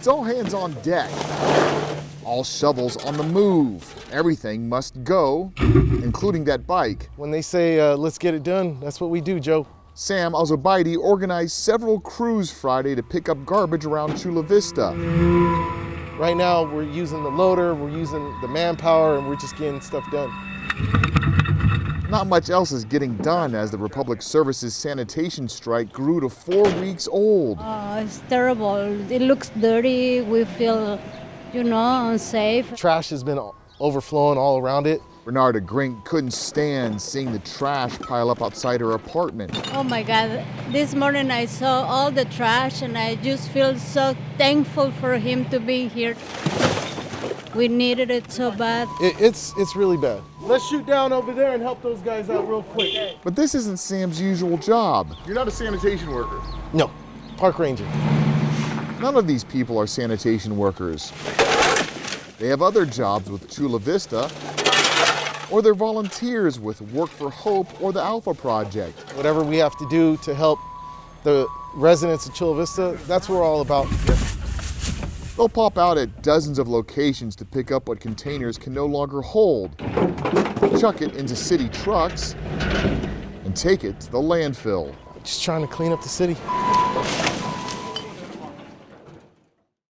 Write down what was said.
all hands on deck. All shovels on the move. Everything must go, including that bike. When they say, let's get it done, that's what we do, Joe. Sam Alzobaidi organized several crews Friday to pick up garbage around Chula Vista. Right now, we're using the loader, we're using the manpower, and we're just getting stuff done. Not much else is getting done as the Republic Services sanitation strike grew to 4 weeks old. It's terrible. It looks dirty. We feel, unsafe. Trash has been overflowing all around it. Bernarda Grink couldn't stand seeing the trash pile up outside her apartment. Oh my God. This morning I saw all the trash and I just feel so thankful for him to be here. We needed it so bad. It's really bad. Let's shoot down over there and help those guys out real quick. But this isn't Sam's usual job. You're not a sanitation worker. No, park ranger. None of these people are sanitation workers. They have other jobs with Chula Vista, or they're volunteers with Work for Hope or the Alpha Project. Whatever we have to do to help the residents of Chula Vista, that's what we're all about. They'll pop out at dozens of locations to pick up what containers can no longer hold, chuck it into city trucks, and take it to the landfill. Just trying to clean up the city.